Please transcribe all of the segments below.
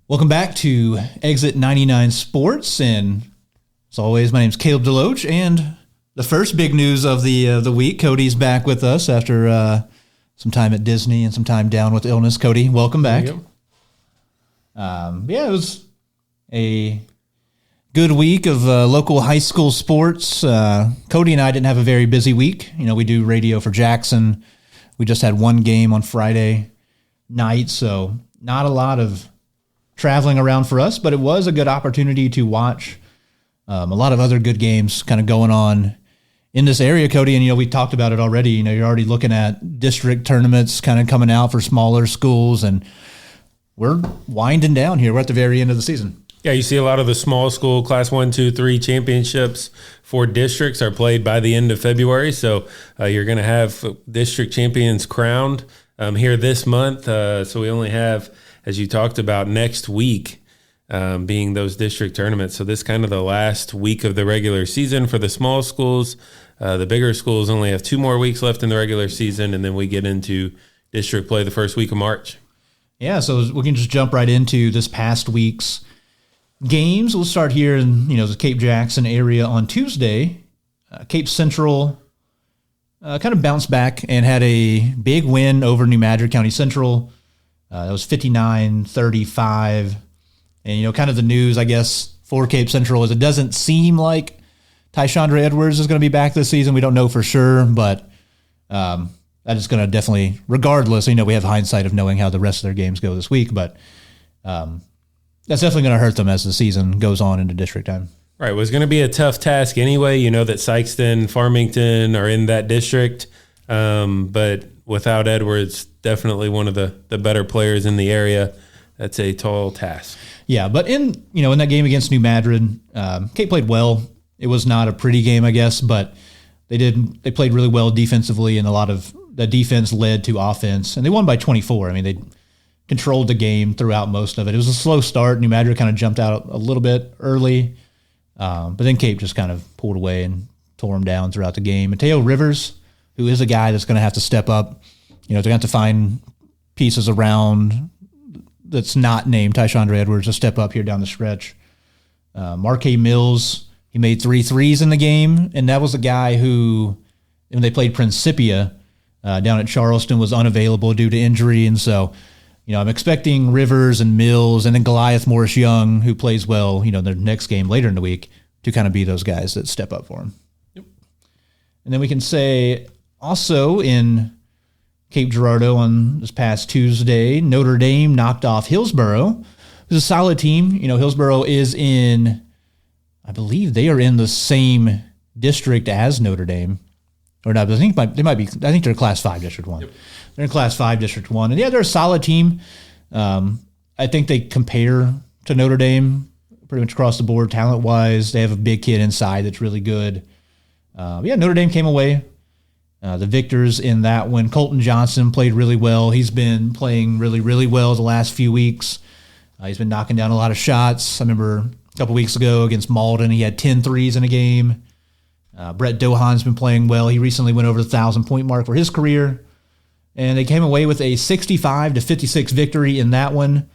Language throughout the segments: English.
Welcome back to Exit 99 Sports, and as always, my name's Caleb Deloach, and the first big news of the week, Cody's back with us after some time at Disney and some time down with illness. Cody, welcome back. It was a good week of local high school sports. Cody and I didn't have a very busy week. You know, we do radio for Jackson. We just had one game on Friday night, so not a lot of traveling around for us, but it was a good opportunity to watch a lot of other good games kind of going on in this area, Cody. And, you know, we talked about it already. You know, you're already looking at district tournaments kind of coming out for smaller schools, and we're winding down here. We're at the very end of the season. Yeah, you see a lot of the small school Class 1, 2, 3 championships for districts are played by the end of February. So you're going to have district champions crowned here this month. So we only have, as you talked about, next week being those district tournaments. So this kind of the last week of the regular season for the small schools. The bigger schools only have 2 more weeks left in the regular season, and then we get into district play the first week of March. Yeah, so we can just jump right into this past week's games. We'll start here in, the Cape Jackson area on Tuesday. Cape Central kind of bounced back and had a big win over New Madrid County Central. That was 59-35. And, kind of the news, I guess, for Cape Central is it doesn't seem like Tyshandra Edwards is going to be back this season. We don't know for sure, but that is going to definitely, regardless, we have hindsight of knowing how the rest of their games go this week, but that's definitely going to hurt them as the season goes on into district time. Right. It was going to be a tough task anyway. You know that Sikeston, Farmington are in that district, but without Edwards, definitely one of the better players in the area. That's a tall task. Yeah, but in that game against New Madrid, Cape played well. It was not a pretty game, I guess, but they played really well defensively, and a lot of the defense led to offense, and they won by 24. They controlled the game throughout most of it. It was a slow start. New Madrid kind of jumped out a little bit early, but then Cape just kind of pulled away and tore them down throughout the game. Mateo Rivers, who is a guy that's going to have to step up, they're going to have to find pieces around that's not named Tyshandra Edwards to step up here down the stretch. Marquez Mills, he made 3 threes in the game, and that was a guy who, when they played Principia down at Charleston, was unavailable due to injury, and so I'm expecting Rivers and Mills and then Goliath Morris-Young, who plays well, their next game later in the week, to kind of be those guys that step up for him. Yep. And then we can say also in Cape Girardeau on this past Tuesday, Notre Dame knocked off Hillsborough. It was a solid team. Hillsborough is in, I believe they are in the same district as Notre Dame. Or not, but I think they're Class 5 District 1. Yep. They're in Class 5 District 1. And yeah, they're a solid team. I think they compare to Notre Dame pretty much across the board talent-wise. They have a big kid inside that's really good. Notre Dame came away the victors in that one. Colton Johnson played really well. He's been playing really, really well the last few weeks. He's been knocking down a lot of shots. I remember a couple weeks ago against Malden, he had 10 threes in a game. Brett Dohan's been playing well. He recently went over the 1,000-point mark for his career. And they came away with a 65-56 victory in that one.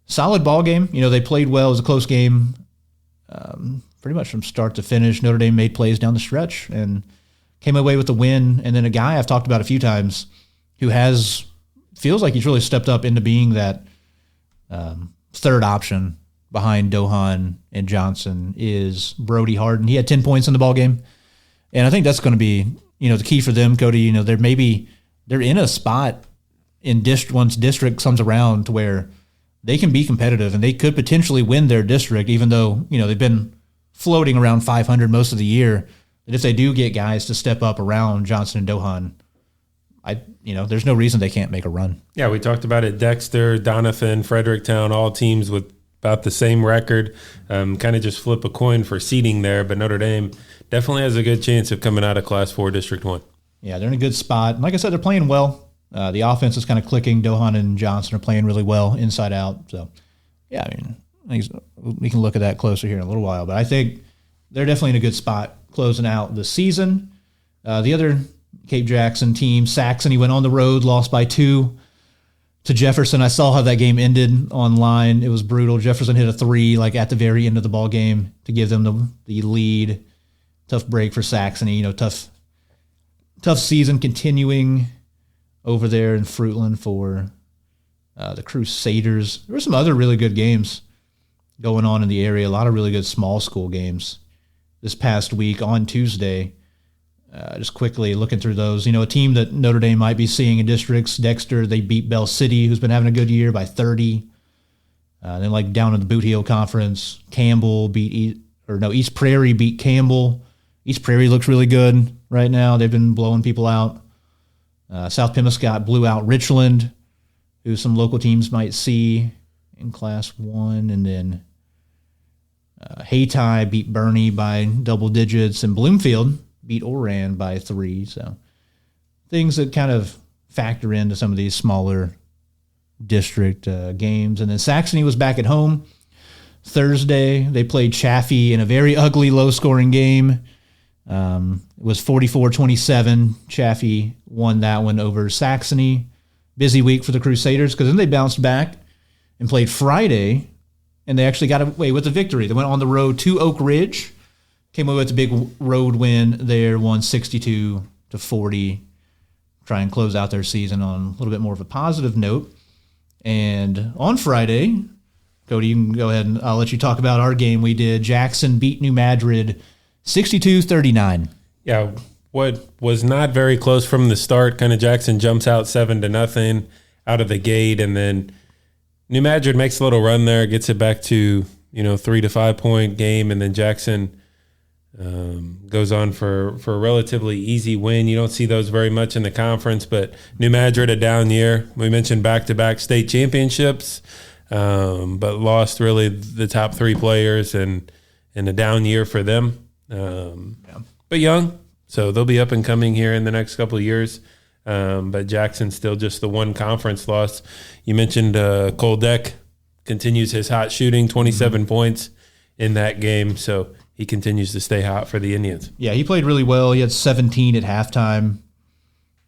Solid ball game. They played well. It was a close game pretty much from start to finish. Notre Dame made plays down the stretch and came away with the win. And then a guy I've talked about a few times who feels like he's really stepped up into being that third option behind Dohan and Johnson is Brody Harden. He had 10 points in the ball game. And I think that's going to be, the key for them, Cody. They're in a spot in once district comes around to where they can be competitive and they could potentially win their district, even though, they've been floating around 500 most of the year. That if they do get guys to step up around Johnson and Dohan, there's no reason they can't make a run. Yeah, we talked about it. Dexter, Donovan, Fredericktown, all teams with about the same record. Kind of just flip a coin for seeding there, but Notre Dame definitely has a good chance of coming out of Class 4 District 1. Yeah, they're in a good spot. Like I said, they're playing well. The offense is kind of clicking. Dohan and Johnson are playing really well inside out. So, yeah, we can look at that closer here in a little while. But I think they're definitely in a good spot closing out the season. The other Cape Jackson team, Saxony, went on the road, lost by 2 to Jefferson. I saw how that game ended online. It was brutal. Jefferson hit a 3 like at the very end of the ball game to give them the lead. Tough break for Saxony. Tough season continuing over there in Fruitland for the Crusaders. There were some other really good games going on in the area. A lot of really good small school games this past week on Tuesday. Just quickly looking through those. A team that Notre Dame might be seeing in districts, Dexter, they beat Bell City, who's been having a good year, by 30. Then down in the Boot Heel Conference, Campbell East Prairie beat Campbell. East Prairie looks really good right now. They've been blowing people out. South Pemiscot blew out Richland, who some local teams might see in Class 1. And then Hayti beat Bernie by double digits. And Bloomfield beat Oran by 3. So things that kind of factor into some of these smaller district games. And then Saxony was back at home Thursday. They played Chaffee in a very ugly, low-scoring game. It was 44-27. Chaffee won that one over Saxony. Busy week for the Crusaders, because then they bounced back and played Friday, and they actually got away with a victory. They went on the road to Oak Ridge, came away with a big road win there, won 62-40, try and close out their season on a little bit more of a positive note. And on Friday, Cody, you can go ahead and I'll let you talk about our game we did. Jackson beat New Madrid 62-39. Yeah, what was not very close from the start. Kind of Jackson jumps out 7-0 out of the gate, and then New Madrid makes a little run there, gets it back to 3 to 5 point game, and then Jackson goes on for a relatively easy win. You don't see those very much in the conference, but New Madrid a down year. We mentioned back-to-back state championships, but lost really the top 3 players, and a down year for them. But young, so they'll be up and coming here in the next couple of years. But Jackson still just the one conference loss. You mentioned Cole Deck continues his hot shooting, 27 points in that game. So he continues to stay hot for the Indians. Yeah, he played really well. He had 17 at halftime.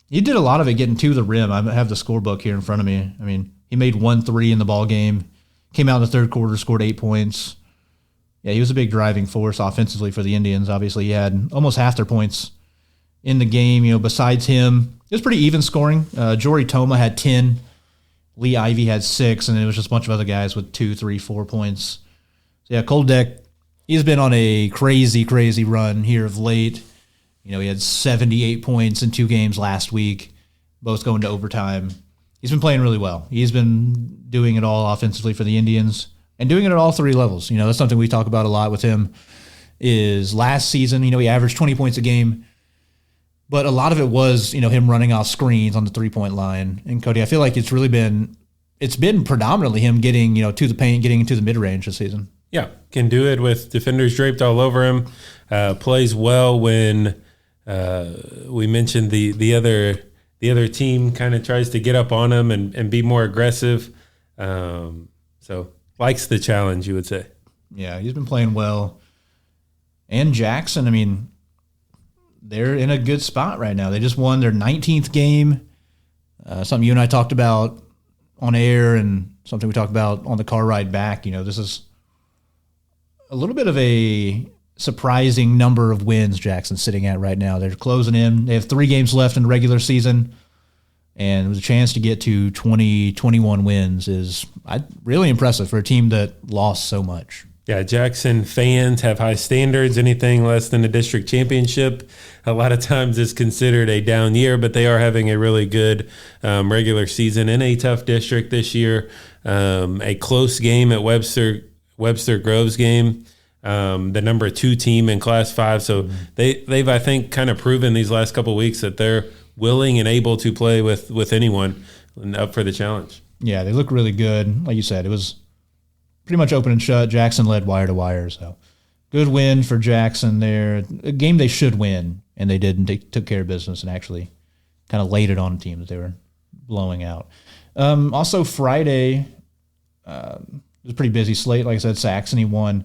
He did a lot of it getting to the rim. I have the scorebook here in front of me. I mean, he made 1 3 in the ball game. Came out in the third quarter, scored 8 points. Yeah, he was a big driving force offensively for the Indians. Obviously, he had almost half their points in the game. Besides him, it was pretty even scoring. Jory Toma had 10. Lee Ivy had 6, and it was just a bunch of other guys with 2, 3, 4 points. So yeah, Cole Deck, he's been on a crazy, crazy run here of late. He had 78 points in 2 games last week, both going to overtime. He's been playing really well. He's been doing it all offensively for the Indians and doing it at all 3 levels. That's something we talk about a lot with him is last season, he averaged 20 points a game, but a lot of it was, him running off screens on the 3-point line. And Cody, I feel like it's been predominantly him getting, to the paint, getting into the mid-range this season. Yeah, can do it with defenders draped all over him. Plays well when we mentioned the other team kind of tries to get up on him and be more aggressive. So likes the challenge, you would say. Yeah, he's been playing well. And Jackson, they're in a good spot right now. They just won their 19th game. Something you and I talked about on air and something we talked about on the car ride back. This is a little bit of a surprising number of wins Jackson's sitting at right now. They're closing in. They have 3 games left in the regular season, and with a chance to get to 21 wins is really impressive for a team that lost so much. Yeah, Jackson fans have high standards. Anything less than a district championship a lot of times is considered a down year, but they are having a really good regular season in a tough district this year. A close game at Webster Groves game, the number 2 team in Class 5. So they've, I think, kind of proven these last couple of weeks that they're willing and able to play with anyone and up for the challenge. Yeah, they look really good. Like you said, it was pretty much open and shut. Jackson led wire to wire. So good win for Jackson there. A game they should win, and they didn't. They took care of business and actually kind of laid it on a team that they were blowing out. Also Friday, it was a pretty busy slate. Like I said, Saxony won.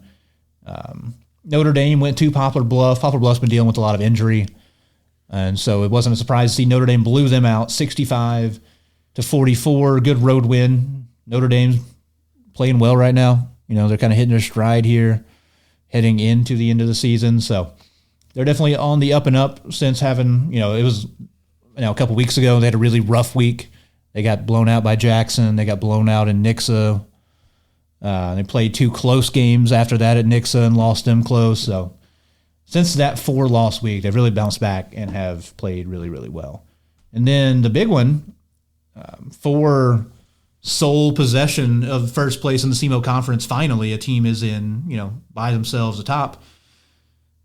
Notre Dame went to Poplar Bluff. Poplar Bluff's been dealing with a lot of injury, and so it wasn't a surprise to see Notre Dame blew them out 65-54. to 44. Good road win. Notre Dame's playing well right now. They're kind of hitting their stride here, heading into the end of the season. So they're definitely on the up and up since having, it was a couple weeks ago. They had a really rough week. They got blown out by Jackson. They got blown out in Nixa. They played 2 close games after that at Nixa and lost them close. So since that 4-loss week, they've really bounced back and have played really, really well. And then the big one, for sole possession of first place in the SEMO Conference, finally a team is in, by themselves atop.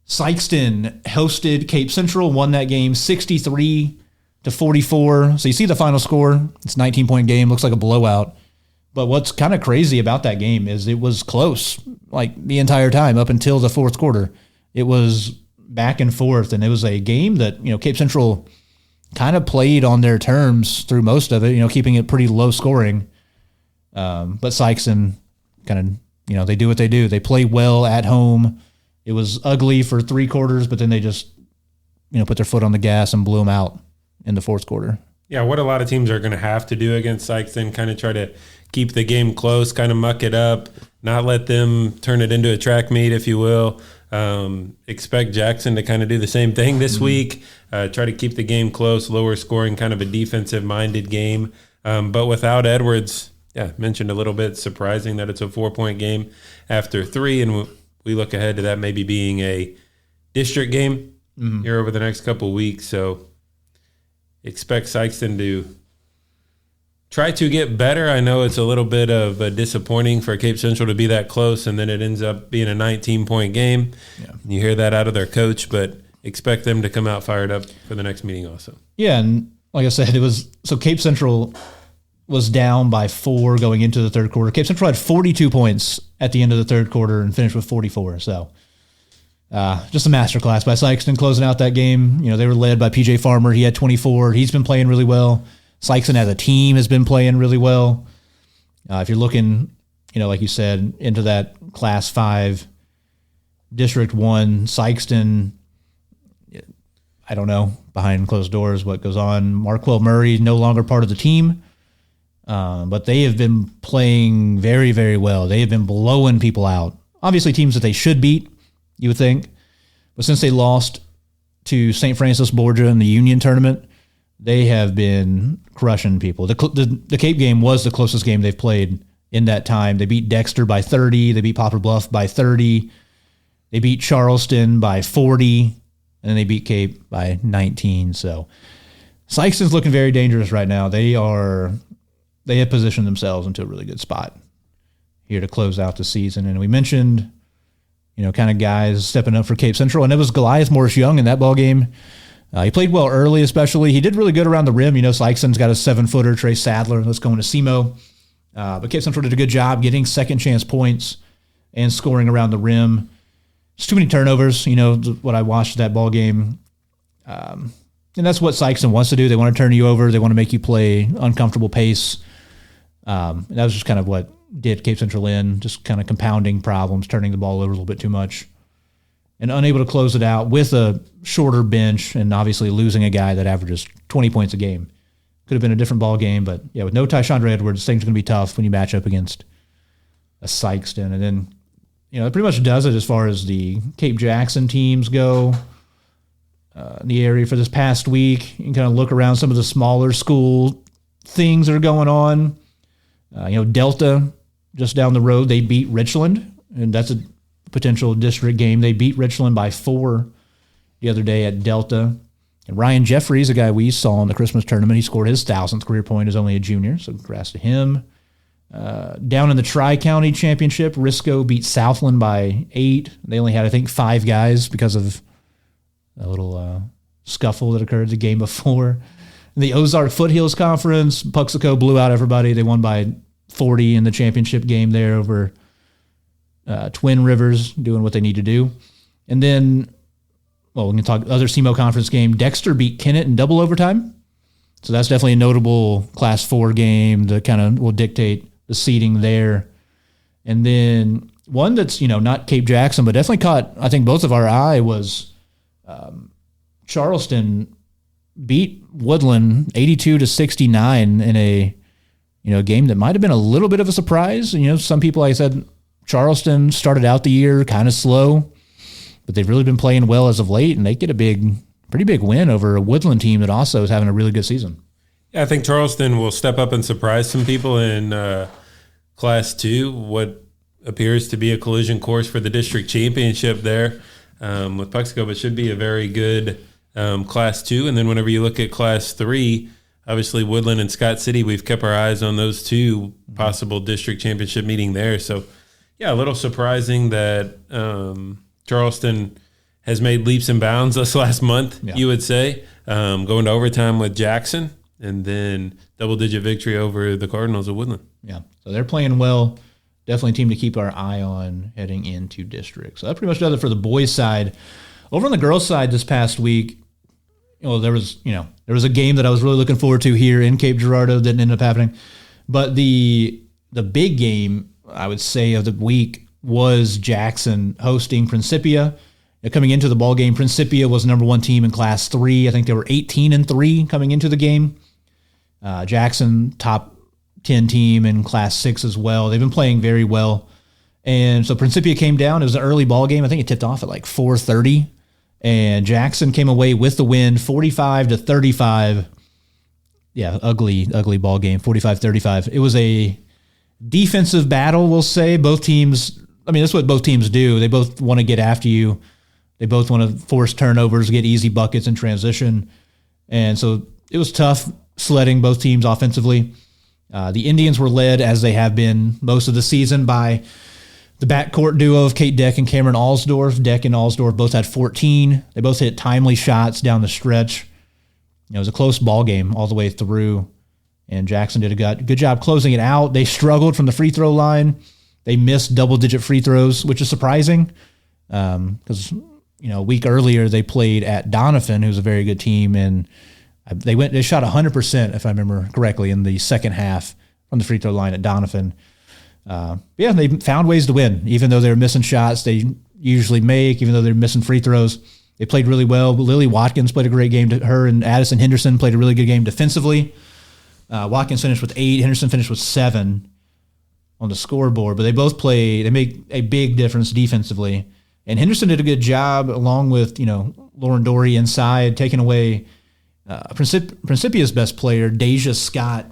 Sikeston hosted Cape Central, won that game 63-44. So you see the final score. It's a 19-point game. Looks like a blowout. But what's kind of crazy about that game is it was close, like the entire time up until the fourth quarter. It was back and forth, and it was a game that, Cape Central kind of played on their terms through most of it, keeping it pretty low scoring. But Sikeston kind of, they do what they do. They play well at home. It was ugly for 3 quarters, but then they just, put their foot on the gas and blew them out in the fourth quarter. Yeah, what a lot of teams are going to have to do against Sikeston, kind of try to keep the game close, kind of muck it up, not let them turn it into a track meet, if you will. Expect Jackson to kind of do the same thing this week, try to keep the game close, lower scoring, kind of a defensive-minded game. But without Edwards, mentioned a little bit, surprising that it's a 4-point game after 3, and we look ahead to that maybe being a district game here over the next couple of weeks. So expect Sikeston to try to get better. I know it's a little bit of disappointing for Cape Central to be that close, and then it ends up being a 19-point game. Yeah. You hear that out of their coach, but expect them to come out fired up for the next meeting also. Yeah, and like I said, Cape Central was down by 4 going into the third quarter. Cape Central had 42 points at the end of the third quarter and finished with 44. So just a masterclass by Sikeston closing out that game. They were led by PJ Farmer. He had 24. He's been playing really well. Sikeston as a team has been playing really well. If you're looking, like you said, into that Class 5, District 1, Sikeston, I don't know, behind closed doors what goes on. Marquell Murray no longer part of the team, but they have been playing very, very well. They have been blowing people out. Obviously teams that they should beat, you would think. But since they lost to St. Francis Borgia in the Union tournament, they have been crushing people. The Cape game was the closest game they've played in that time. They beat Dexter by 30. They beat Poplar Bluff by 30. They beat Charleston by 40. And then they beat Cape by 19. So Sikeston's looking very dangerous right now. They have positioned themselves into a really good spot here to close out the season. And we mentioned, kind of guys stepping up for Cape Central. And it was Goliath Morris Young in that ball game. He played well early, especially. He did really good around the rim. Sikeston's got a 7-footer, Trey Sadler. Let's go into SEMO. But Cape Central did a good job getting second-chance points and scoring around the rim. Just too many turnovers, what I watched that ball game. And that's what Sikeston wants to do. They want to turn you over. They want to make you play uncomfortable pace. And that was just kind of what did Cape Central in, just kind of compounding problems, turning the ball over a little bit too much. And unable to close it out with a shorter bench and obviously losing a guy that averages 20 points a game. Could have been a different ball game, but with no Tyshandra Edwards, things are going to be tough when you match up against a Sikeston. And then, it pretty much does it as far as the Cape Jackson teams go in the area for this past week. You can kind of look around some of the smaller school things that are going on. Delta, just down the road, they beat Richland, and that's a potential district game. They beat Richland by 4 the other day at Delta. And Ryan Jeffries, a guy we saw in the Christmas tournament, he scored his 1,000th career point as only a junior, so congrats to him. Down in the Tri-County Championship, Risco beat Southland by 8. They only had, I think, 5 guys because of a little scuffle that occurred the game before. In the Ozark Foothills Conference, Puxico blew out everybody. They won by 40 in the championship game there over Twin Rivers, doing what they need to do. And then, we can talk other SEMO Conference game. Dexter beat Kennett in double overtime. So that's definitely a notable Class 4 game that kind of will dictate the seeding there. And then one that's, not Cape Jackson, but definitely caught, I think, both of our eye was Charleston beat Woodland 82-69 in a game that might have been a little bit of a surprise. Some people, like I said, Charleston started out the year kind of slow, but they've really been playing well as of late, and they get a pretty big win over a Woodland team that also is having a really good season. Yeah, I think Charleston will step up and surprise some people in Class 2, what appears to be a collision course for the district championship there with Puxico, but should be a very good Class 2. And then whenever you look at Class 3, obviously Woodland and Scott City, we've kept our eyes on those two possible district championship meeting there. So, yeah, a little surprising that Charleston has made leaps and bounds this last month, you would say, going to overtime with Jackson, and then double-digit victory over the Cardinals of Woodland. Yeah, so they're playing well. Definitely a team to keep our eye on heading into district. So that pretty much does it for the boys' side. Over on the girls' side this past week, there was a game that I was really looking forward to here in Cape Girardeau that didn't end up happening. But the big game, I would say, of the week was Jackson hosting Principia. Coming into the ball game, Principia was the number one team in Class 3. I think they were 18-3 coming into the game. Jackson, top 10 team in Class 6 as well. They've been playing very well. And so Principia came down. It was an early ball game. I think it tipped off at like 4:30. And Jackson came away with the win, 45-35. Yeah, ugly ball game, 45-35. It was a defensive battle, we'll say. Both teams, that's what both teams do. They both want to get after you. They both want to force turnovers, get easy buckets in transition. And so it was tough sledding both teams offensively. The Indians were led, as they have been most of the season, by the backcourt duo of Kate Deck and Cameron Alsdorf. Deck and Alsdorf both had 14. They both hit timely shots down the stretch. It was a close ball game all the way through, and Jackson did a good job closing it out. They struggled from the free throw line. They missed double-digit free throws, which is surprising because a week earlier they played at Doniphan, who's a very good team, and they shot 100%, if I remember correctly, in the second half from the free throw line at Doniphan. They found ways to win, even though they were missing shots they usually make, even though they're missing free throws. They played really well. Lily Watkins played a great game. Her and Addison Henderson played a really good game defensively. Watkins finished with 8. Henderson finished with 7 on the scoreboard, but they make a big difference defensively. And Henderson did a good job, along with Lauren Dory inside, taking away Principia's best player, Deja Scott.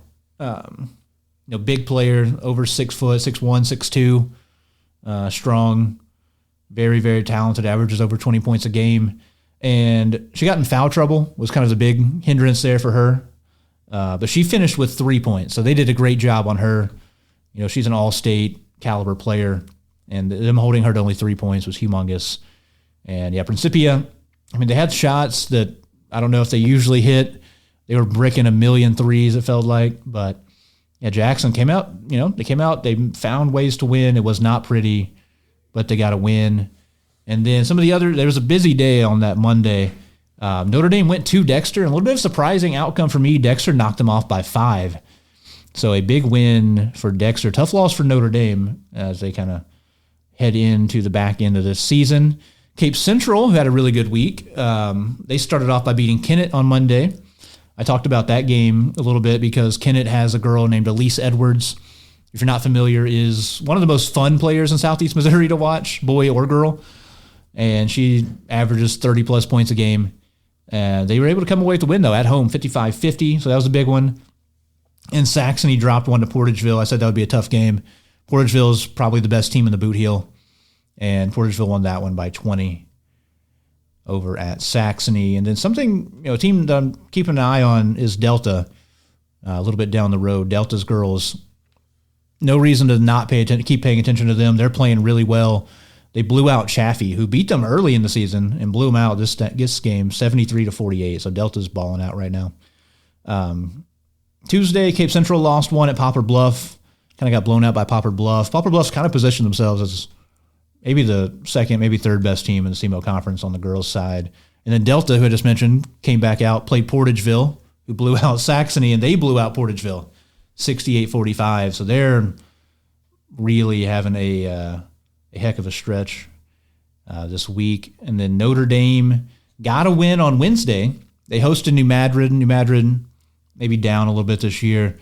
Big player, over 6 foot, 6'1", 6'2", strong, very, very talented, averages over 20 points a game. And she got in foul trouble, was kind of the big hindrance there for her. But she finished with 3 points, so they did a great job on her. She's an all-state caliber player, and them holding her to only 3 points was humongous. And, Principia, they had shots that I don't know if they usually hit. They were bricking a million threes, it felt like, but Jackson came out, they found ways to win. It was not pretty, but they got a win. And then there was a busy day on that Monday. Notre Dame went to Dexter, and a little bit of a surprising outcome for me. Dexter knocked them off by 5. So a big win for Dexter. Tough loss for Notre Dame as they kind of head into the back end of this season. Cape Central, who had a really good week, they started off by beating Kennett on Monday. I talked about that game a little bit because Kennett has a girl named Elise Edwards. If you're not familiar, is one of the most fun players in Southeast Missouri to watch, boy or girl. And she averages 30-plus points a game. They were able to come away with the win, though, at home, 55-50, so that was a big one. And Saxony dropped one to Portageville. I said that would be a tough game. Portageville is probably the best team in the Boot Heel, and Portageville won that one by 20 over at Saxony. And then something, a team that I'm keeping an eye on is Delta, a little bit down the road. Delta's girls, no reason to not keep paying attention to them. They're playing really well. They blew out Chaffee, who beat them early in the season and blew them out this game, 73-48. So Delta's balling out right now. Tuesday, Cape Central lost one at Poplar Bluff. Kind of got blown out by Poplar Bluff. Poplar Bluff's kind of positioned themselves as maybe the second, maybe third best team in the SEMO Conference on the girls' side. And then Delta, who I just mentioned, came back out, played Portageville, who blew out Saxony, and they blew out Portageville, 68-45. So they're really having a heck of a stretch this week. And then Notre Dame got a win on Wednesday They hosted New Madrid. New Madrid maybe down a little bit this year.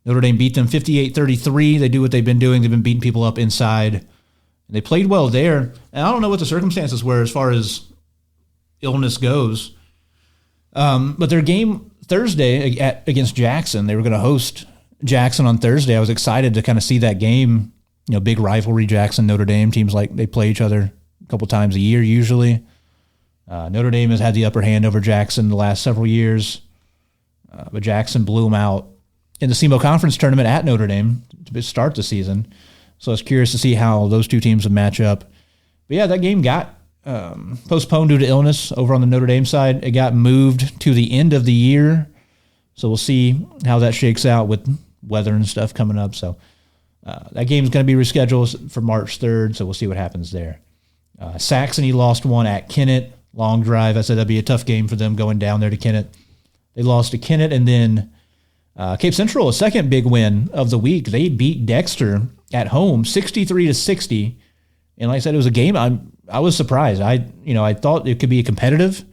Notre Dame beat them 58-33. They do what they've been doing. They've been beating people up inside. And they played well there. And I don't know what the circumstances were as far as illness goes. But their game Thursday against Jackson, they were going to host Jackson on Thursday. I was excited to kind of see that game. Big rivalry, Jackson, Notre Dame. Teams they play each other a couple times a year usually. Notre Dame has had the upper hand over Jackson the last several years. But Jackson blew them out in the SEMO Conference tournament at Notre Dame to start the season. So I was curious to see how those two teams would match up. But yeah, that game got postponed due to illness over on the Notre Dame side. It got moved to the end of the year. So we'll see how that shakes out with weather and stuff coming up. So that game's going to be rescheduled for March 3rd. So we'll see what happens there. Saxony lost one at Kennett. Long drive. I said that'd be a tough game for them going down there to Kennett. They lost to Kennett, and then Cape Central, a second big win of the week. They beat Dexter at home, 63-60. And like I said, it was a game I was surprised. I thought it could be competitive.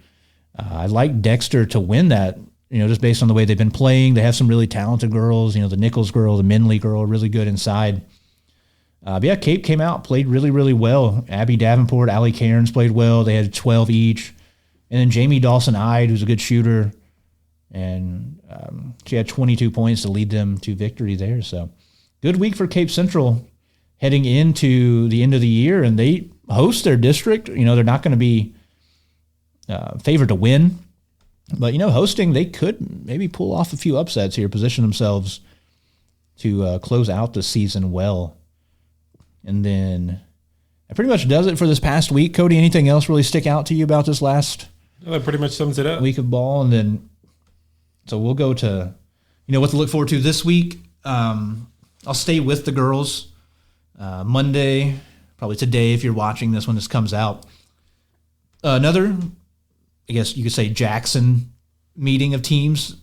I like Dexter to win that, just based on the way they've been playing. They have some really talented girls. The Nichols girl, the Minley girl, really good inside. But yeah, Cape came out, played really, really well. Abby Davenport, Allie Cairns played well. They had 12 each. And then Jamie Dawson-Ide, who's a good shooter. And she had 22 points to lead them to victory there. So good week for Cape Central heading into the end of the year. And they host their district. They're not going to be favored to win. But, hosting, they could maybe pull off a few upsets here, position themselves to close out the season well. And then that pretty much does it for this past week. Cody, anything else really stick out to you about this last that pretty much sums it up. Week of ball? And then, so we'll go to, what to look forward to this week. I'll stay with the girls. Monday, probably today if you're watching this when this comes out. Another, I guess you could say, Jackson meeting of teams.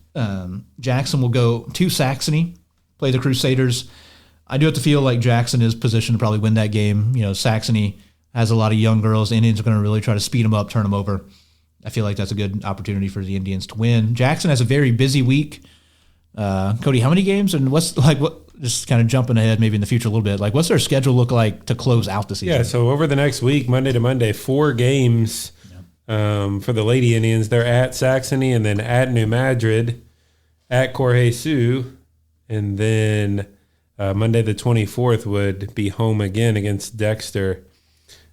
Jackson will go to Saxony, play the Crusaders. I do have to feel like Jackson is positioned to probably win that game. Saxony has a lot of young girls. The Indians are going to really try to speed them up, turn them over. I feel like that's a good opportunity for the Indians to win. Jackson has a very busy week. Cody, how many games and what? Just kind of jumping ahead, maybe in the future a little bit. What's their schedule look like to close out the season? Yeah, so over the next week, Monday to Monday, 4 games for the Lady Indians. They're at Saxony and then at New Madrid, at Corjesu, and then Monday the 24th would be home again against Dexter.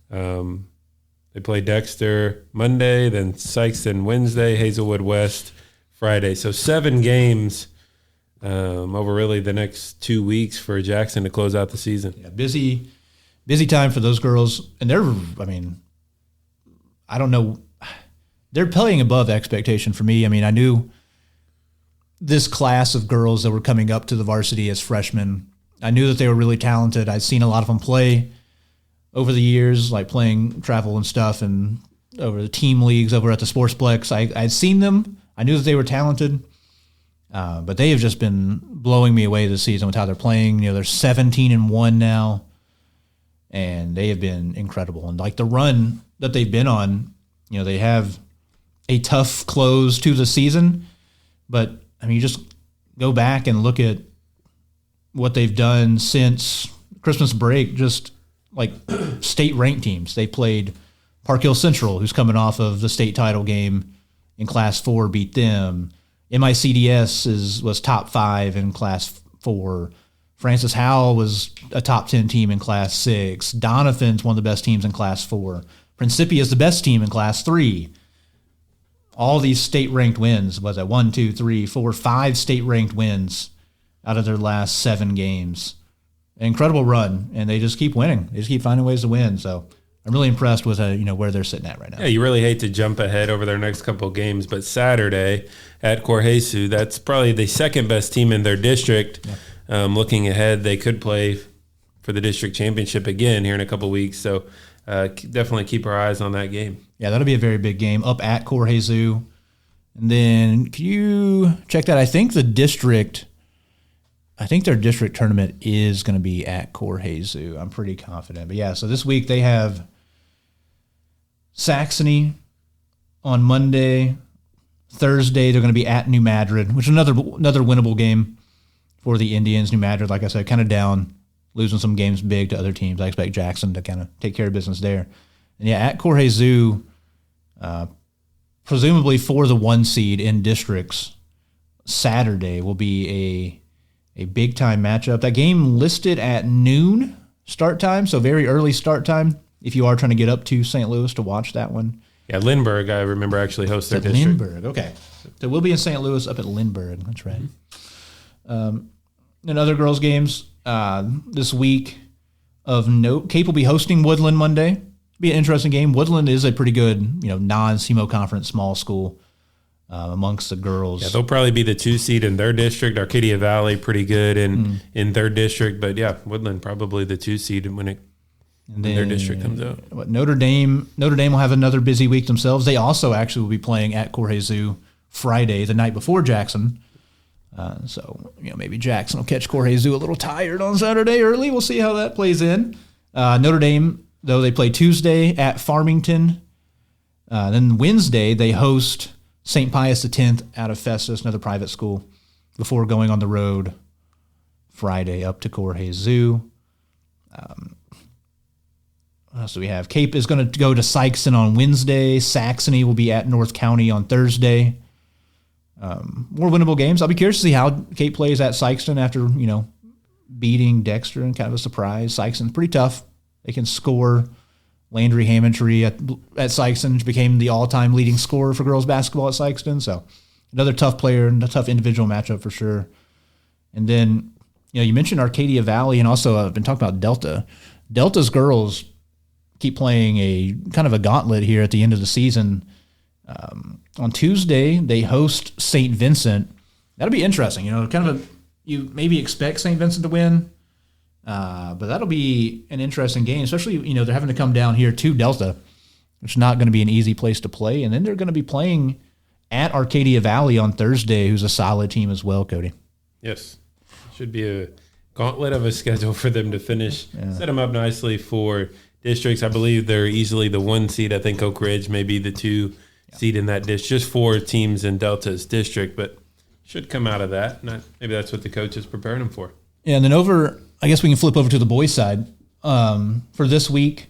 They play Dexter Monday, then Sikeston Wednesday, Hazelwood West Friday. So 7 games over really the next 2 weeks for Jackson to close out the season. Yeah, busy time for those girls. And I don't know, they're playing above expectation for me. I knew this class of girls that were coming up to the varsity as freshmen, I knew that they were really talented. I'd seen a lot of them play over the years, like playing travel and stuff and over the team leagues over at the Sportsplex. I'd seen them. I knew that they were talented. But they have just been blowing me away this season with how they're playing. They're 17-1 now, and they have been incredible. And the run that they've been on, they have a tough close to the season. But you just go back and look at what they've done since Christmas break. Just state ranked teams. They played Park Hill Central, who's coming off of the state title game in Class 4, beat them. MICDS was top 5 in Class 4. Francis Howell was a top 10 team in Class 6. Doniphan's one of the best teams in Class 4. Principia is the best team in Class 3. All these state-ranked wins, was it 1, 2, 3, 4, 5 state-ranked wins out of their last 7 games. An incredible run, and they just keep winning. They just keep finding ways to win. So I'm really impressed with where they're sitting at right now. Yeah, you really hate to jump ahead over their next couple of games, but Saturday at Corjesu, that's probably the second best team in their district. Yeah. Looking ahead, they could play for the district championship again here in a couple of weeks. So definitely keep our eyes on that game. Yeah, that'll be a very big game up at Corjesu. And then can you check that? I think their district tournament is going to be at Corjesu. I'm pretty confident. But yeah, so this week they have Saxony on Monday, Thursday, they're going to be at New Madrid, which is another winnable game for the Indians. New Madrid, like I said, kind of down, losing some games big to other teams. I expect Jackson to kind of take care of business there. And yeah, at Jorge Zoo, presumably for the 1 seed in districts, Saturday will be a big-time matchup. That game listed at noon start time, so very early start time if you are trying to get up to St. Louis to watch that one. Yeah, Lindbergh, I remember, actually hosts their district. Lindbergh, okay. So we'll be in St. Louis up at Lindbergh. That's right. In other girls' games this week of note, Cape will be hosting Woodland Monday. Be an interesting game. Woodland is a pretty good, non-SEMO Conference small school amongst the girls. Yeah, they'll probably be the 2 seed in their district. Arcadia Valley, pretty good in their district. But, yeah, Woodland probably the 2 seed when their district comes out. Notre Dame will have another busy week themselves. They also actually will be playing at Jorge Zoo Friday, the night before Jackson. So maybe Jackson will catch Jorge Zoo a little tired on Saturday early. We'll see how that plays in. Notre Dame, though, they play Tuesday at Farmington. Then Wednesday, they host St. Pius X out of Festus, another private school, before going on the road Friday up to Jorge Zoo. What else do we have? Cape is going to go to Sikeston on Wednesday. Saxony will be at North County on Thursday. More winnable games. I'll be curious to see how Cape plays at Sikeston after, beating Dexter and kind of a surprise. Sikeston's pretty tough. They can score. Landry Hammondtree at Sikeston became the all-time leading scorer for girls basketball at Sikeston. So another tough player and a tough individual matchup for sure. And then, you mentioned Arcadia Valley, and also I've been talking about Delta. Delta's girls keep playing a kind of a gauntlet here at the end of the season. On Tuesday, they host St. Vincent. That'll be interesting. You maybe expect St. Vincent to win, but that'll be an interesting game, especially, they're having to come down here to Delta, which is not going to be an easy place to play. And then they're going to be playing at Arcadia Valley on Thursday, who's a solid team as well, Cody. Yes. Should be a gauntlet of a schedule for them to finish. Yeah. Set them up nicely for districts. I believe they're easily the 1 seed. I think Oak Ridge may be the 2 seed in that district. Just 4 teams in Delta's district, but should come out of that. Maybe that's what the coach is preparing them for. Yeah, and then I guess we can flip over to the boys' side for this week.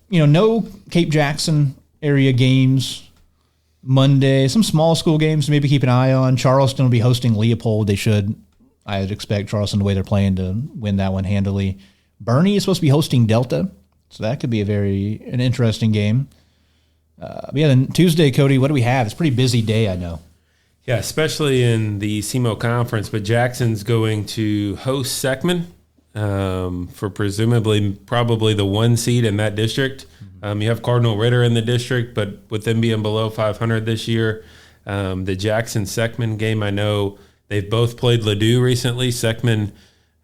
No Cape Jackson area games Monday. Some small school games to maybe keep an eye on. Charleston will be hosting Leopold. They should. I'd expect Charleston, the way they're playing, to win that one handily. Bernie is supposed to be hosting Delta, so that could be an interesting game. Then Tuesday, Cody, what do we have? It's a pretty busy day, I know. Yeah, especially in the SEMO Conference, but Jackson's going to host Seckman for probably the 1 seed in that district. You have Cardinal Ritter in the district, but with them being below 500 this year, the Jackson-Seckman game, I know they've both played Ladue recently. Seckman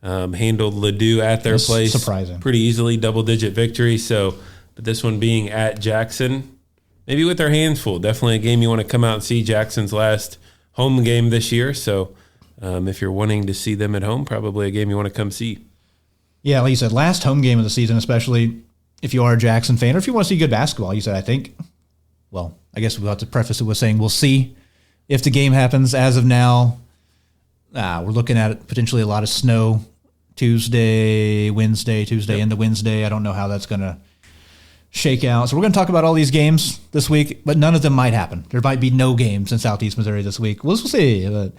handled Ladue at their place surprising. Pretty easily, double-digit victory. But this one being at Jackson, maybe with their hands full. Definitely a game you want to come out and see. Jackson's last home game this year. So if you're wanting to see them at home, probably a game you want to come see. Yeah, like you said, last home game of the season, especially if you are a Jackson fan or if you want to see good basketball. You said, I guess we'll have to preface it with saying we'll see if the game happens. As of now, we're looking at potentially a lot of snow Tuesday into Wednesday. I don't know how that's going to shake out. So we're going to talk about all these games this week, but none of them might happen. There might be no games in Southeast Missouri this week. We'll see, but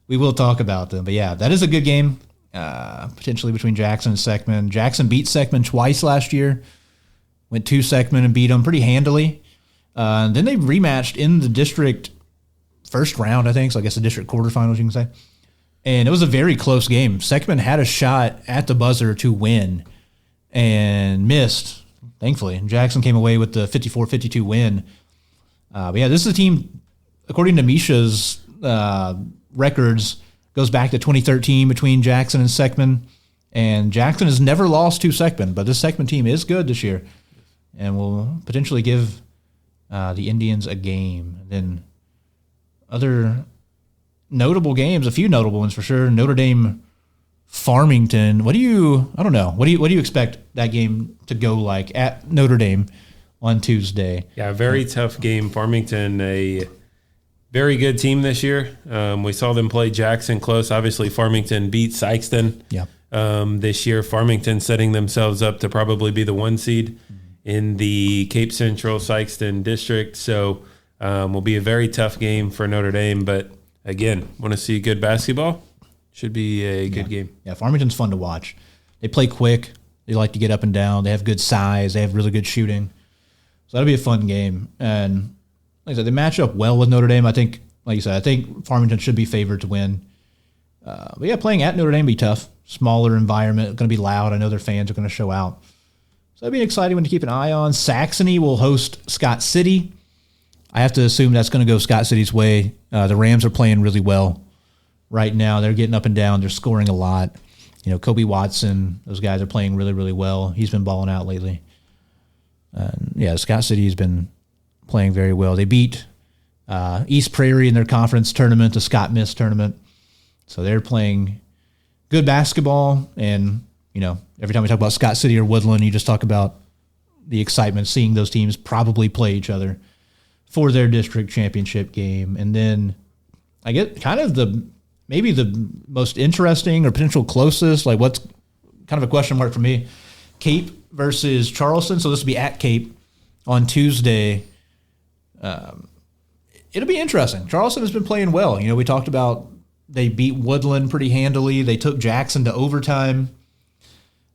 we will talk about them. But yeah, that is a good game, potentially between Jackson and Seckman. Jackson beat Seckman twice last year, went to Seckman and beat them pretty handily. Then they rematched in the district first round, I think, so I guess the district quarterfinals, you can say. And it was a very close game. Seckman had a shot at the buzzer to win and missed, thankfully. And Jackson came away with the 54-52 win. But yeah, this is a team, according to Misha's records, goes back to 2013 between Jackson and Seckman. And Jackson has never lost to Seckman, but this Seckman team is good this year and will potentially give the Indians a game. And then other notable games, a few notable ones for sure. Notre Dame Farmington. I don't know. What do you expect that game to go like at Notre Dame on Tuesday? Yeah, very tough game. Farmington, a very good team this year. We saw them play Jackson close. Obviously, Farmington beat Sikeston this year. Farmington setting themselves up to probably be the 1 seed in the Cape Central Sikeston district. So will be a very tough game for Notre Dame. But again, want to see good basketball? Should be a good game. Yeah, Farmington's fun to watch. They play quick. They like to get up and down. They have good size. They have really good shooting. So that'll be a fun game. And like I said, they match up well with Notre Dame. I think, like you said, I think Farmington should be favored to win. But yeah, playing at Notre Dame will be tough. Smaller environment, going to be loud. I know their fans are going to show out. So that'll be an exciting one to keep an eye on. Saxony will host Scott City. I have to assume that's going to go Scott City's way. The Rams are playing really well right now. They're getting up and down. They're scoring a lot. You know, Kobe Watson, those guys are playing really, really well. He's been balling out lately. Yeah, Scott City has been playing very well. They beat East Prairie in their conference tournament, the Scott Miss tournament. So they're playing good basketball. And, you know, every time we talk about Scott City or Woodland, you just talk about the excitement seeing those teams probably play each other for their district championship game. And then I get kind of maybe the most interesting or potential closest, like what's kind of a question mark for me, Cape versus Charleston. So this will be at Cape on Tuesday. It'll be interesting. Charleston has been playing well. You know, we talked about they beat Woodland pretty handily. They took Jackson to overtime.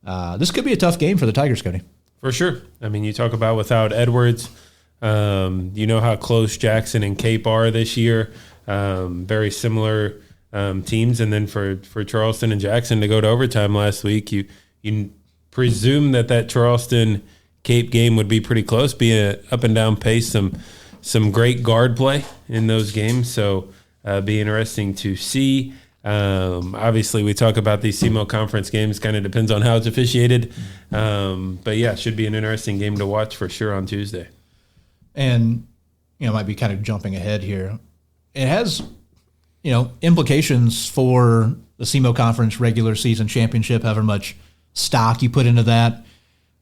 This could be a tough game for the Tigers, Cody. For sure. I mean, you talk about without Edwards, you know how close Jackson and Cape are this year. Very similar teams. And then for Charleston and Jackson to go to overtime last week, you presume that Charleston Cape game would be pretty close, be an up and down pace, some great guard play in those games. So be interesting to see. Obviously, we talk about these SEMO Conference games. Kind of depends on how it's officiated. But yeah, it should be an interesting game to watch for sure on Tuesday. And, you know, might be kind of jumping ahead here. It has, you know, implications for the SEMO Conference regular season championship, however much stock you put into that.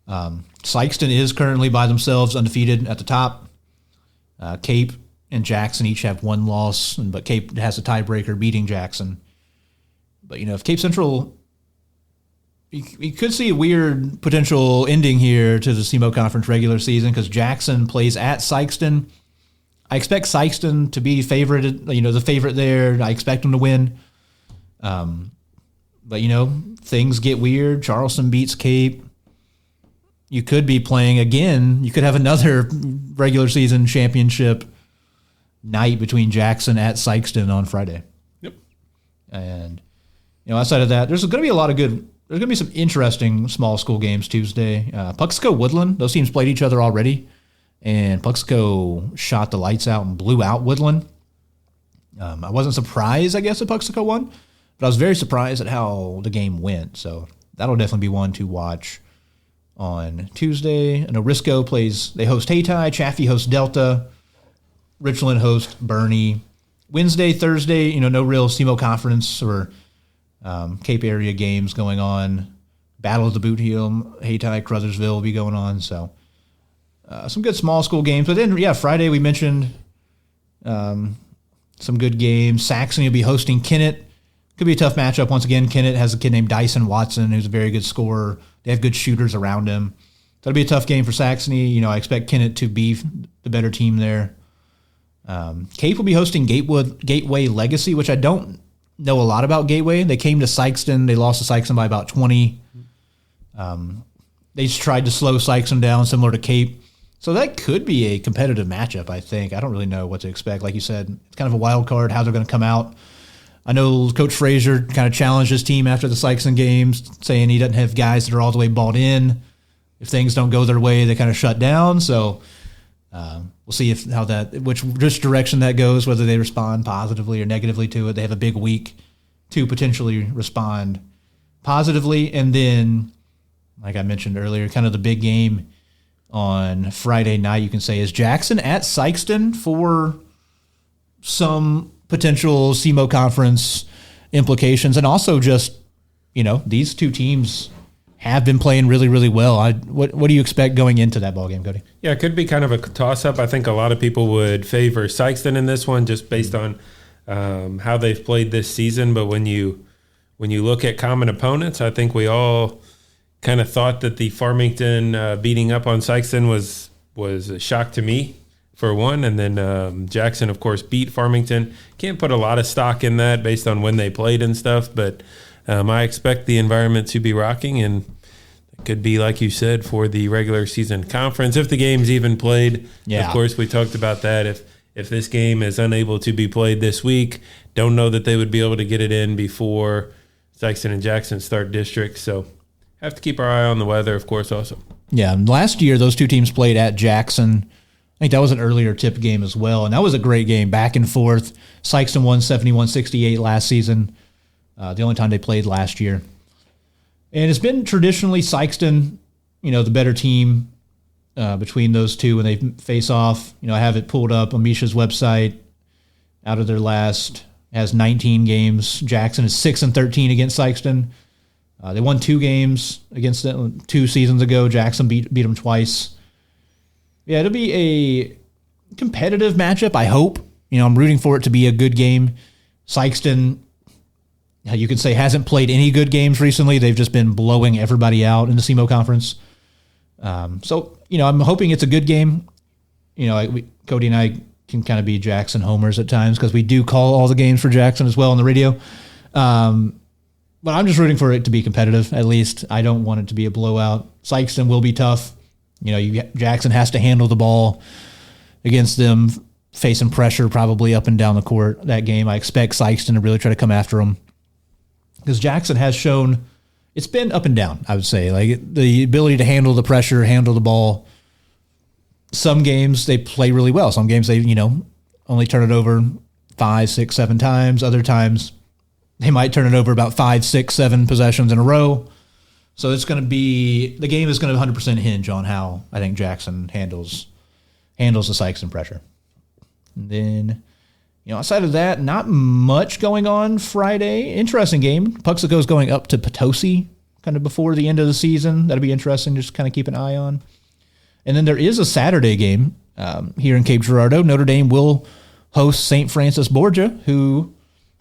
Sikeston is currently by themselves undefeated at the top. Cape and Jackson each have one loss, but Cape has a tiebreaker beating Jackson. But, you know, if Cape Central, you could see a weird potential ending here to the SEMO Conference regular season because Jackson plays at Sikeston. I expect Sikeston to be favored, you know, the favorite there. I expect them to win. But, you know, things get weird. Charleston beats Cape. You could be playing again. You could have another regular season championship night between Jackson at Sikeston on Friday. Yep. And, you know, outside of that, there's going to be a lot of good. There's going to be some interesting small school games Tuesday. Puxico Woodland, those teams played each other already. And Puxico shot the lights out and blew out Woodland. I wasn't surprised, I guess, that Puxico won, but I was very surprised at how the game went. So that'll definitely be one to watch on Tuesday. I know Risco they host Hayti, Chaffee hosts Delta, Richland hosts Bernie. Wednesday, Thursday, you know, no real SEMO Conference or Cape area games going on. Battle of the Boot Heel, Hayti, Crothersville will be going on. So some good small school games. But then, yeah, Friday we mentioned some good games. Saxony will be hosting Kennett. Could be a tough matchup. Once again, Kennett has a kid named Dyson Watson who's a very good scorer. They have good shooters around him. So it'll be a tough game for Saxony. You know, I expect Kennett to be the better team there. Cape will be hosting Gateway Legacy, which I don't know a lot about Gateway. They came to Sikeston. They lost to Sikeston by about 20. They just tried to slow Sikeston down, similar to Cape. So that could be a competitive matchup, I think. I don't really know what to expect. Like you said, it's kind of a wild card, how they're going to come out. I know Coach Frazier kind of challenged his team after the Sikeston games, saying he doesn't have guys that are all the way bought in. If things don't go their way, they kind of shut down. So we'll see which direction that goes, whether they respond positively or negatively to it. They have a big week to potentially respond positively. And then, like I mentioned earlier, kind of the big game on Friday night, you can say, is Jackson at Sikeston for some potential SEMO Conference implications. And also just, you know, these two teams have been playing really, really well. What do you expect going into that ball game, Cody? Yeah, it could be kind of a toss-up. I think a lot of people would favor Sikeston in this one just based on how they've played this season. But when you look at common opponents, I think we all kind of thought that the Farmington beating up on Sikeston was a shock to me, for one. And then Jackson, of course, beat Farmington. Can't put a lot of stock in that based on when they played and stuff, but I expect the environment to be rocking, and it could be, like you said, for the regular season conference, if the game's even played. Yeah. Of course, we talked about that. If this game is unable to be played this week, don't know that they would be able to get it in before Sikeston and Jackson start district. So have to keep our eye on the weather, of course, also. Yeah, last year those two teams played at Jackson. I think that was an earlier tip game as well, and that was a great game, back and forth. Sikeston won 71-68 last season. The only time they played last year. And it's been traditionally Sikeston, the better team between those two when they face off. I have it pulled up on Misha's website. Out of their last, has 19 games. Jackson is 6-13 against Sikeston. They won 2 games against them 2 seasons ago. Jackson beat them twice. Yeah, it'll be a competitive matchup, I hope. I'm rooting for it to be a good game. Sikeston, you could say, hasn't played any good games recently. They've just been blowing everybody out in the SEMO Conference. So, I'm hoping it's a good game. Cody and I can kind of be Jackson homers at times because we do call all the games for Jackson as well on the radio. But I'm just rooting for it to be competitive, at least. I don't want it to be a blowout. Sikeston will be tough. Jackson has to handle the ball against them, facing pressure probably up and down the court that game. I expect Sikeston to really try to come after them. Because Jackson has shown it's been up and down, I would say. Like the ability to handle the pressure, handle the ball. Some games they play really well. Some games they, only turn it over 5, 6, 7 times. Other times they might turn it over about 5, 6, 7 possessions in a row. So the game is going to 100% hinge on how I think Jackson handles the Sikeston pressure. And then, outside of that, not much going on Friday. Interesting game. Puxico's going up to Potosi kind of before the end of the season. That'll be interesting. Just kind of keep an eye on. And then there is a Saturday game here in Cape Girardeau. Notre Dame will host St. Francis Borgia, who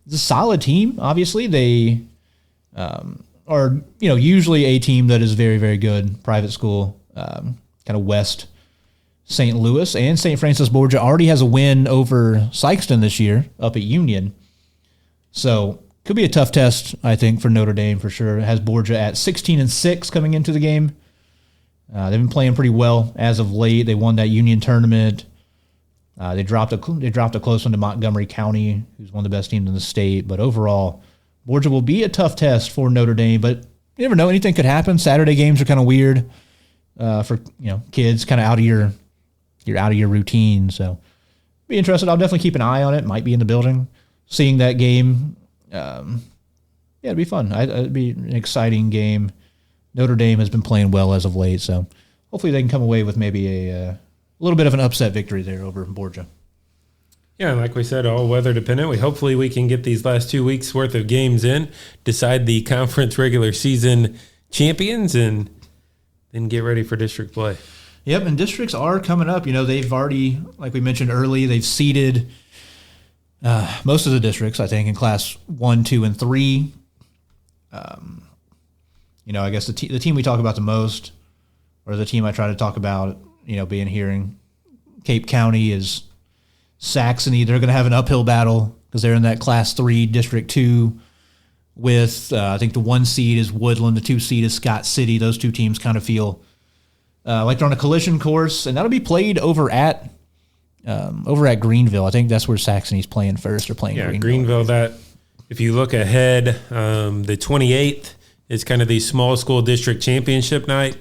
is a solid team. Obviously, they are usually a team that is very, very good. Private school, kind of West St. Louis, and St. Francis Borgia already has a win over Sikeston this year up at Union. So could be a tough test, I think, for Notre Dame for sure. It has Borgia at 16-6 coming into the game. They've been playing pretty well as of late. They won that Union tournament. They dropped a close one to Montgomery County, who's one of the best teams in the state. But overall, Borgia will be a tough test for Notre Dame. But you never know; anything could happen. Saturday games are kind of weird for kids, kind of you're out of your routine. So be interested. I'll definitely keep an eye on it. Might be in the building, seeing that game. It'd be fun. It'd be an exciting game. Notre Dame has been playing well as of late, so hopefully they can come away with maybe a little bit of an upset victory there over Borgia. Yeah, like we said, all weather dependent. Hopefully we can get these last 2 weeks worth of games in, decide the conference regular season champions, and then get ready for district play. Yep, and districts are coming up. They've already, like we mentioned early, they've seeded most of the districts, I think, in Class 1, 2, and 3. I guess the team we talk about the most, or the team I try to talk about, being here in Cape County, is Saxony. They're going to have an uphill battle because they're in that Class 3, District 2 with, I think the 1 seed is Woodland, the 2 seed is Scott City. Those two teams kind of feel like they're on a collision course, and that'll be played over at Greenville. I think that's where Saxony's playing first. They're playing Greenville. That, if you look ahead, the 28th is kind of the small school district championship night.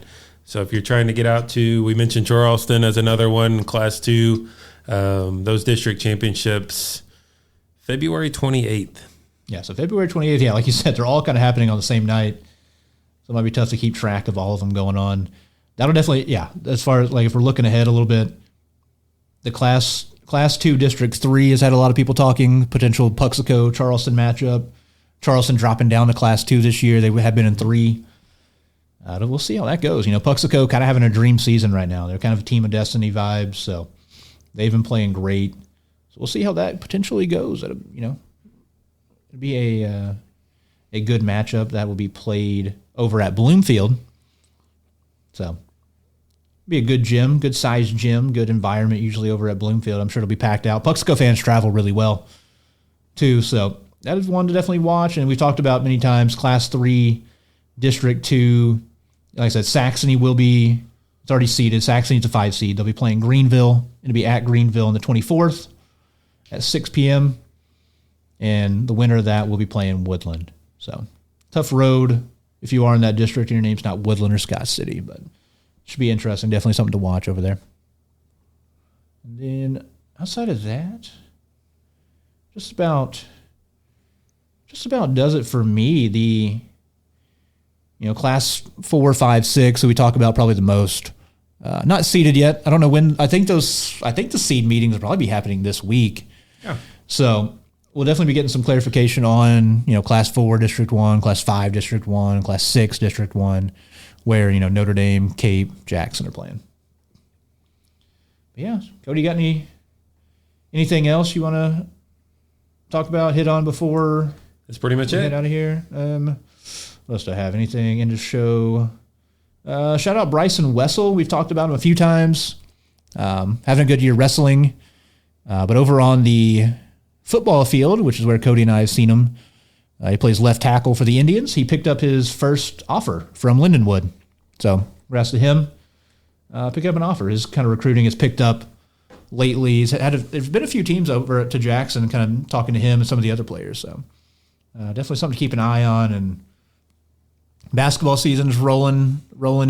So if you're trying to get out to, we mentioned Charleston as another one, Class 2, those district championships, February 28th. Yeah, so February 28th, yeah, like you said, they're all kind of happening on the same night. So it might be tough to keep track of all of them going on. That'll definitely, yeah, as far as, like, if we're looking ahead a little bit, the Class 2 District 3 has had a lot of people talking, potential Puxico-Charleston matchup. Charleston dropping down to Class 2 this year. They have been in 3. We'll see how that goes. Puxico kind of having a dream season right now. They're kind of a team of destiny vibes, so they've been playing great. So we'll see how that potentially goes. It'll be a good matchup that will be played over at Bloomfield. So be a good gym, good sized gym, good environment usually over at Bloomfield. I'm sure it'll be packed out. Puxico fans travel really well too, so that is one to definitely watch. And we've talked about many times, Class 3, District 2. Like I said, Saxony it's already seeded. Saxony's a 5 seed. They'll be playing Greenville. It'll be at Greenville on the 24th at 6 p.m. And the winner of that will be playing Woodland. So tough road if you are in that district and your name's not Woodland or Scott City, but it should be interesting. Definitely something to watch over there. And then outside of that, just about does it for me. The Class 4, 5, 6, so we talk about probably the most. Not seeded yet. I don't know when. I think the seed meetings will probably be happening this week. Yeah. So we'll definitely be getting some clarification on, Class 4, District 1, Class 5, District 1, Class 6, District 1, where, Notre Dame, Cape, Jackson are playing. But yeah, Cody, you got anything else you want to talk about, hit on before? That's pretty much it. Get out of here. What else do I have? Anything in the show? Shout out Bryson Wessel. We've talked about him a few times. Having a good year wrestling. But over on the football field, which is where Cody and I have seen him, he plays left tackle for the Indians. He picked up his first offer from Lindenwood. So congrats to him. Pick up an offer. His kind of recruiting has picked up lately. There's been a few teams over to Jackson kind of talking to him and some of the other players. So definitely something to keep an eye on. And basketball season's rolling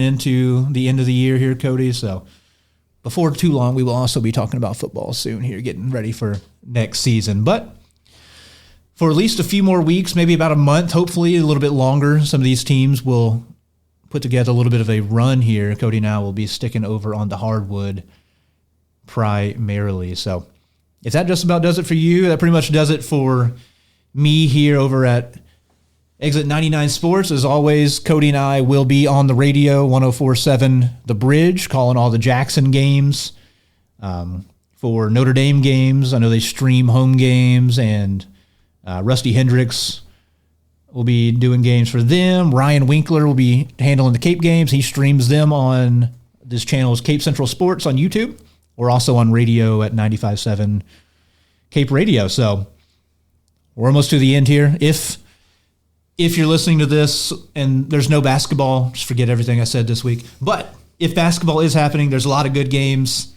into the end of the year here, Cody. So before too long, we will also be talking about football soon here, getting ready for next season. But for at least a few more weeks, maybe about a month, hopefully a little bit longer, some of these teams will put together a little bit of a run here. Cody and I will be sticking over on the hardwood primarily. So if that just about does it for you, that pretty much does it for me here over at Exit 99 Sports. As always, Cody and I will be on the radio, 104.7 The Bridge, calling all the Jackson games. For Notre Dame games, I know they stream home games, and Rusty Hendricks will be doing games for them. Ryan Winkler will be handling the Cape games. He streams them on this channel's Cape Central Sports on YouTube. We're also on radio at 95.7 Cape Radio. So we're almost to the end here. If you're listening to this and there's no basketball, just forget everything I said this week. But if basketball is happening, there's a lot of good games.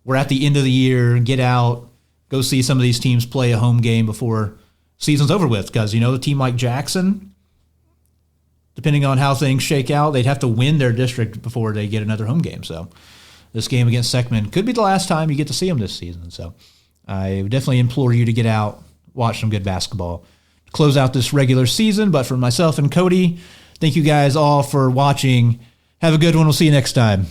We're at the end of the year. Get out. Go see some of these teams play a home game before season's over with. Because, a team like Jackson, depending on how things shake out, they'd have to win their district before they get another home game. So this game against Seckman could be the last time you get to see them this season. So I would definitely implore you to get out, watch some good basketball, close out this regular season. But for myself and Cody, thank you guys all for watching. Have a good one. We'll see you next time.